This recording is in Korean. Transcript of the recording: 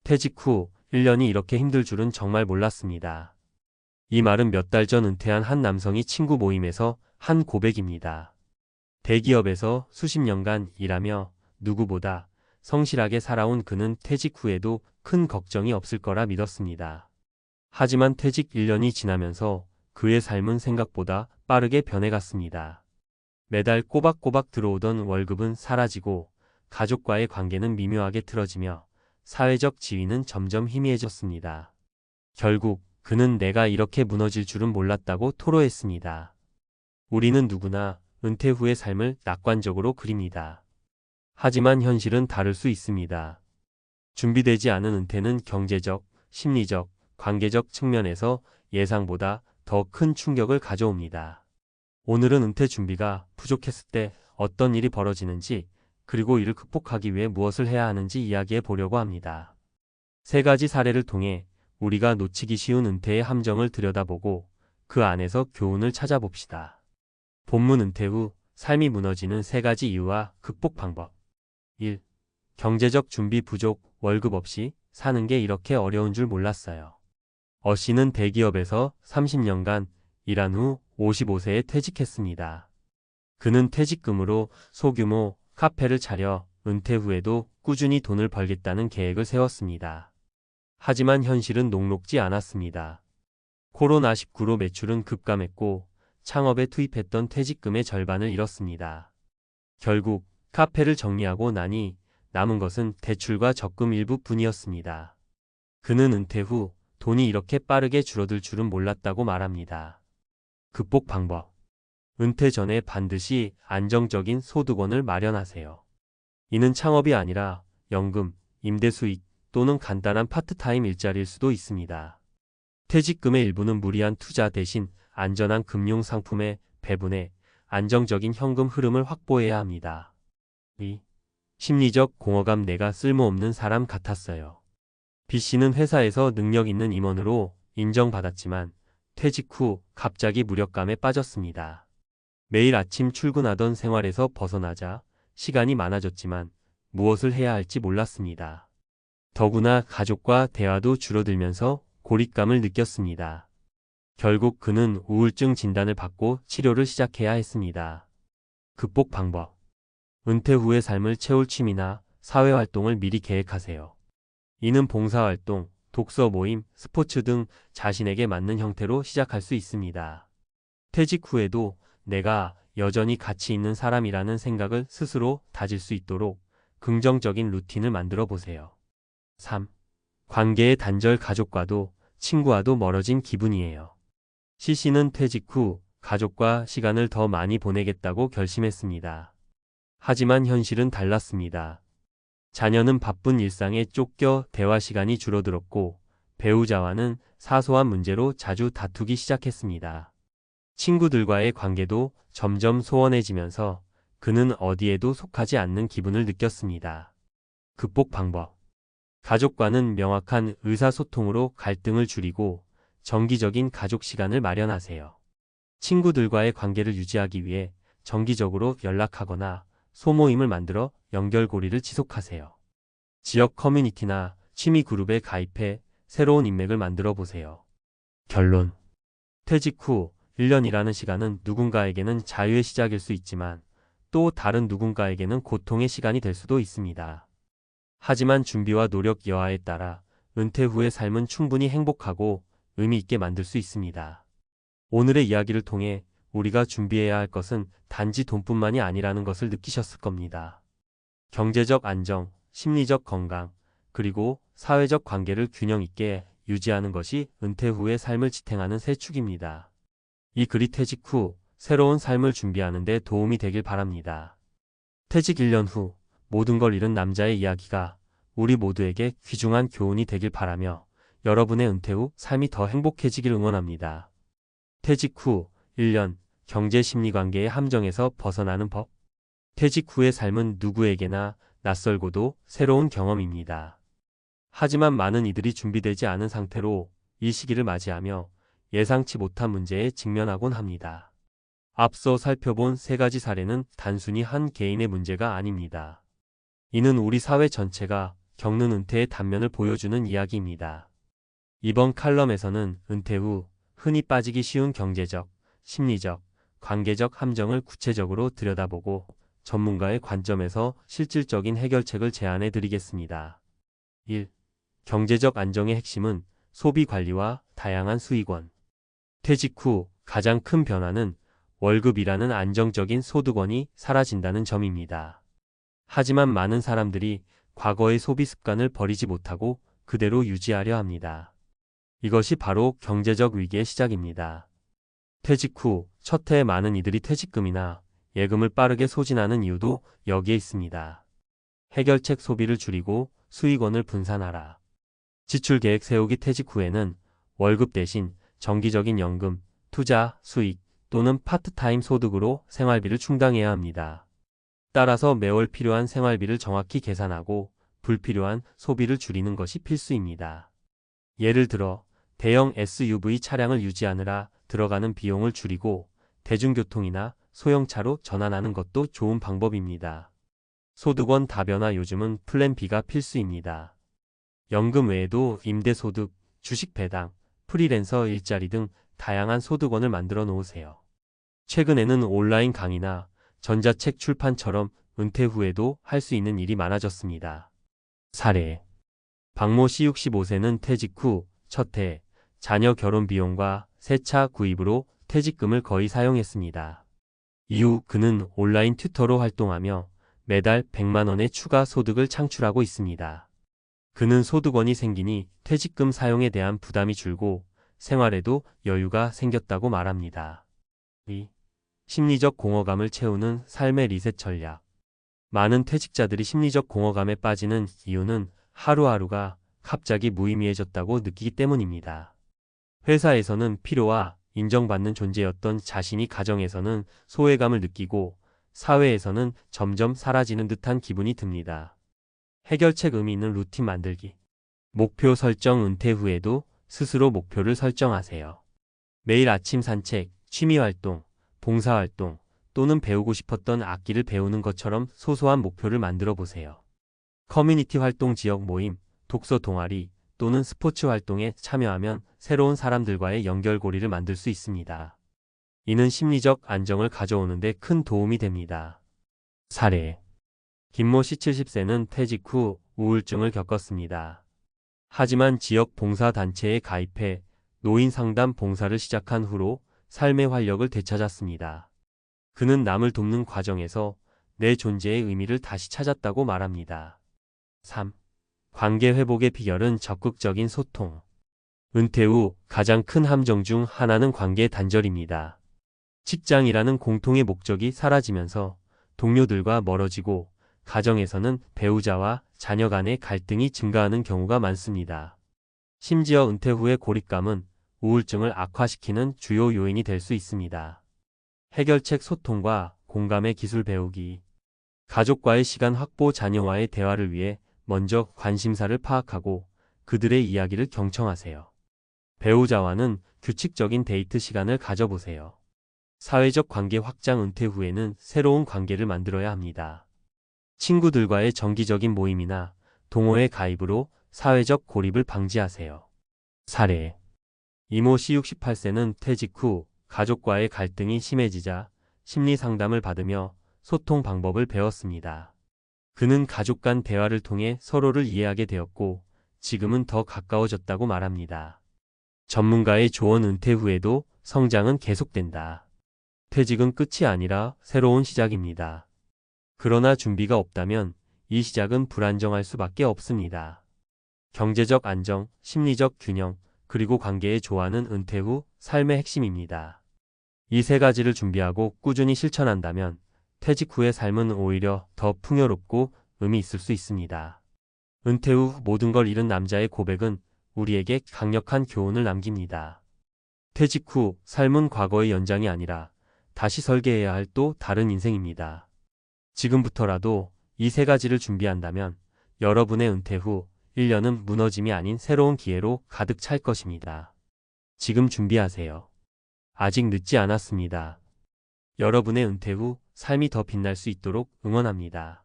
퇴직 후 1년이 이렇게 힘들 줄은 정말 몰랐습니다. 이 말은 몇 달 전 은퇴한 한 남성이 친구 모임에서 한 고백입니다. 대기업에서 수십 년간 일하며 누구보다 성실하게 살아온 그는 퇴직 후에도 큰 걱정이 없을 거라 믿었습니다. 하지만 퇴직 1년이 지나면서 그의 삶은 생각보다 빠르게 변해갔습니다. 매달 꼬박꼬박 들어오던 월급은 사라지고 가족과의 관계는 미묘하게 틀어지며 사회적 지위는 점점 희미해졌습니다. 결국 그는 내가 이렇게 무너질 줄은 몰랐다고 토로했습니다. 우리는 누구나 은퇴 후의 삶을 낙관적으로 그립니다. 하지만 현실은 다를 수 있습니다. 준비되지 않은 은퇴는 경제적, 심리적, 관계적 측면에서 예상보다 더 큰 충격을 가져옵니다. 오늘은 은퇴 준비가 부족했을 때 어떤 일이 벌어지는지, 그리고 이를 극복하기 위해 무엇을 해야 하는지 이야기해 보려고 합니다. 세 가지 사례를 통해 우리가 놓치기 쉬운 은퇴의 함정을 들여다보고 그 안에서 교훈을 찾아봅시다. 본문 은퇴 후 삶이 무너지는 세 가지 이유와 극복 방법. 1. 경제적 준비 부족. 월급 없이 사는 게 이렇게 어려운 줄 몰랐어요. 씨는 대기업에서 30년간 일한 후 55세에 퇴직했습니다. 그는 퇴직금으로 소규모 카페를 차려 은퇴 후에도 꾸준히 돈을 벌겠다는 계획을 세웠습니다. 하지만 현실은 녹록지 않았습니다. 코로나19로 매출은 급감했고 창업에 투입했던 퇴직금의 절반을 잃었습니다. 결국 카페를 정리하고 나니 남은 것은 대출과 적금 일부뿐이었습니다. 그는 은퇴 후 돈이 이렇게 빠르게 줄어들 줄은 몰랐다고 말합니다. 극복 방법. 은퇴 전에 반드시 안정적인 소득원을 마련하세요. 이는 창업이 아니라 연금, 임대 수익 또는 간단한 파트타임 일자리일 수도 있습니다. 퇴직금의 일부는 무리한 투자 대신 안전한 금융 상품에 배분해 안정적인 현금 흐름을 확보해야 합니다. 2. 심리적 공허감. 내가 쓸모없는 사람 같았어요. B씨는 회사에서 능력 있는 임원으로 인정받았지만 퇴직 후 갑자기 무력감에 빠졌습니다. 매일 아침 출근하던 생활에서 벗어나자 시간이 많아졌지만 무엇을 해야 할지 몰랐습니다. 더구나 가족과 대화도 줄어들면서 고립감을 느꼈습니다. 결국 그는 우울증 진단을 받고 치료를 시작해야 했습니다. 극복 방법. 은퇴 후의 삶을 채울 취미나 사회활동을 미리 계획하세요. 이는 봉사활동, 독서 모임, 스포츠 등 자신에게 맞는 형태로 시작할 수 있습니다. 퇴직 후에도 내가 여전히 가치 있는 사람이라는 생각을 스스로 다질 수 있도록 긍정적인 루틴을 만들어 보세요. 3. 관계의 단절. 가족과도 친구와도 멀어진 기분이에요. C씨는 퇴직 후 가족과 시간을 더 많이 보내겠다고 결심했습니다. 하지만 현실은 달랐습니다. 자녀는 바쁜 일상에 쫓겨 대화 시간이 줄어들었고 배우자와는 사소한 문제로 자주 다투기 시작했습니다. 친구들과의 관계도 점점 소원해지면서 그는 어디에도 속하지 않는 기분을 느꼈습니다. 극복 방법. 가족과는 명확한 의사소통으로 갈등을 줄이고 정기적인 가족 시간을 마련하세요. 친구들과의 관계를 유지하기 위해 정기적으로 연락하거나 소모임을 만들어 연결고리를 지속하세요. 지역 커뮤니티나 취미 그룹에 가입해 새로운 인맥을 만들어 보세요. 결론. 퇴직 후 1년이라는 시간은 누군가에게는 자유의 시작일 수 있지만 또 다른 누군가에게는 고통의 시간이 될 수도 있습니다. 하지만 준비와 노력 여하에 따라 은퇴 후의 삶은 충분히 행복하고 의미 있게 만들 수 있습니다. 오늘의 이야기를 통해 우리가 준비해야 할 것은 단지 돈뿐만이 아니라는 것을 느끼셨을 겁니다. 경제적 안정, 심리적 건강, 그리고 사회적 관계를 균형 있게 유지하는 것이 은퇴 후의 삶을 지탱하는 세 축입니다. 이 글이 퇴직 후 새로운 삶을 준비하는 데 도움이 되길 바랍니다. 퇴직 1년 후 모든 걸 잃은 남자의 이야기가 우리 모두에게 귀중한 교훈이 되길 바라며 여러분의 은퇴 후 삶이 더 행복해지길 응원합니다. 퇴직 후 1년 경제 심리 관계의 함정에서 벗어나는 법. 퇴직 후의 삶은 누구에게나 낯설고도 새로운 경험입니다. 하지만 많은 이들이 준비되지 않은 상태로 이 시기를 맞이하며 예상치 못한 문제에 직면하곤 합니다. 앞서 살펴본 세 가지 사례는 단순히 한 개인의 문제가 아닙니다. 이는 우리 사회 전체가 겪는 은퇴의 단면을 보여주는 이야기입니다. 이번 칼럼에서는 은퇴 후 흔히 빠지기 쉬운 경제적, 심리적, 관계적 함정을 구체적으로 들여다보고 전문가의 관점에서 실질적인 해결책을 제안해 드리겠습니다. 1. 경제적 안정의 핵심은 소비 관리와 다양한 수익원. 퇴직 후 가장 큰 변화는 월급이라는 안정적인 소득원이 사라진다는 점입니다. 하지만 많은 사람들이 과거의 소비 습관을 버리지 못하고 그대로 유지하려 합니다. 이것이 바로 경제적 위기의 시작입니다. 퇴직 후 첫 해에 많은 이들이 퇴직금이나 예금을 빠르게 소진하는 이유도 여기에 있습니다. 해결책 소비를 줄이고 수익원을 분산하라. 지출 계획 세우기. 퇴직 후에는 월급 대신 정기적인 연금, 투자, 수익 또는 파트타임 소득으로 생활비를 충당해야 합니다. 따라서 매월 필요한 생활비를 정확히 계산하고 불필요한 소비를 줄이는 것이 필수입니다. 예를 들어 대형 SUV 차량을 유지하느라 들어가는 비용을 줄이고 대중교통이나 소형차로 전환하는 것도 좋은 방법입니다. 소득원 다변화. 요즘은 플랜 B가 필수입니다. 연금 외에도 임대소득, 주식 배당, 프리랜서 일자리 등 다양한 소득원을 만들어 놓으세요. 최근에는 온라인 강의나 전자책 출판처럼 은퇴 후에도 할 수 있는 일이 많아졌습니다. 사례. 박모 씨 65세는 퇴직 후 첫 해 자녀 결혼 비용과 새 차 구입으로 퇴직금을 거의 사용했습니다. 이후 그는 온라인 튜터로 활동하며 매달 100만 원의 추가 소득을 창출하고 있습니다. 그는 소득원이 생기니 퇴직금 사용에 대한 부담이 줄고 생활에도 여유가 생겼다고 말합니다. 2. 심리적 공허감을 채우는 삶의 리셋 전략. 많은 퇴직자들이 심리적 공허감에 빠지는 이유는 하루하루가 갑자기 무의미해졌다고 느끼기 때문입니다. 회사에서는 필요와 인정받는 존재였던 자신이 가정에서는 소외감을 느끼고 사회에서는 점점 사라지는 듯한 기분이 듭니다. 해결책. 의미 있는 루틴 만들기. 목표 설정. 은퇴 후에도 스스로 목표를 설정하세요. 매일 아침 산책, 취미활동, 봉사활동 또는 배우고 싶었던 악기를 배우는 것처럼 소소한 목표를 만들어 보세요. 커뮤니티 활동, 지역 모임, 독서 동아리 또는 스포츠 활동에 참여하면 새로운 사람들과의 연결고리를 만들 수 있습니다. 이는 심리적 안정을 가져오는 데 큰 도움이 됩니다. 사례. 김모 씨 70세는 퇴직 후 우울증을 겪었습니다. 하지만 지역 봉사단체에 가입해 노인 상담 봉사를 시작한 후로 삶의 활력을 되찾았습니다. 그는 남을 돕는 과정에서 내 존재의 의미를 다시 찾았다고 말합니다. 3. 관계 회복의 비결은 적극적인 소통. 은퇴 후 가장 큰 함정 중 하나는 관계 단절입니다. 직장이라는 공통의 목적이 사라지면서 동료들과 멀어지고 가정에서는 배우자와 자녀 간의 갈등이 증가하는 경우가 많습니다. 심지어 은퇴 후의 고립감은 우울증을 악화시키는 주요 요인이 될 수 있습니다. 해결책. 소통과 공감의 기술 배우기. 가족과의 시간 확보. 자녀와의 대화를 위해 먼저 관심사를 파악하고 그들의 이야기를 경청하세요. 배우자와는 규칙적인 데이트 시간을 가져보세요. 사회적 관계 확장. 은퇴 후에는 새로운 관계를 만들어야 합니다. 친구들과의 정기적인 모임이나 동호회 가입으로 사회적 고립을 방지하세요. 사례. 이모 씨 68세는 퇴직 후 가족과의 갈등이 심해지자 심리 상담을 받으며 소통 방법을 배웠습니다. 그는 가족 간 대화를 통해 서로를 이해하게 되었고 지금은 더 가까워졌다고 말합니다. 전문가의 조언. 은퇴 후에도 성장은 계속된다. 퇴직은 끝이 아니라 새로운 시작입니다. 그러나 준비가 없다면 이 시작은 불안정할 수밖에 없습니다. 경제적 안정, 심리적 균형, 그리고 관계의 조화는 은퇴 후 삶의 핵심입니다. 이 세 가지를 준비하고 꾸준히 실천한다면 퇴직 후의 삶은 오히려 더 풍요롭고 의미 있을 수 있습니다. 은퇴 후 모든 걸 잃은 남자의 고백은 우리에게 강력한 교훈을 남깁니다. 퇴직 후 삶은 과거의 연장이 아니라 다시 설계해야 할 또 다른 인생입니다. 지금부터라도 이 세 가지를 준비한다면 여러분의 은퇴 후 1년은 무너짐이 아닌 새로운 기회로 가득 찰 것입니다. 지금 준비하세요. 아직 늦지 않았습니다. 여러분의 은퇴 후 삶이 더 빛날 수 있도록 응원합니다.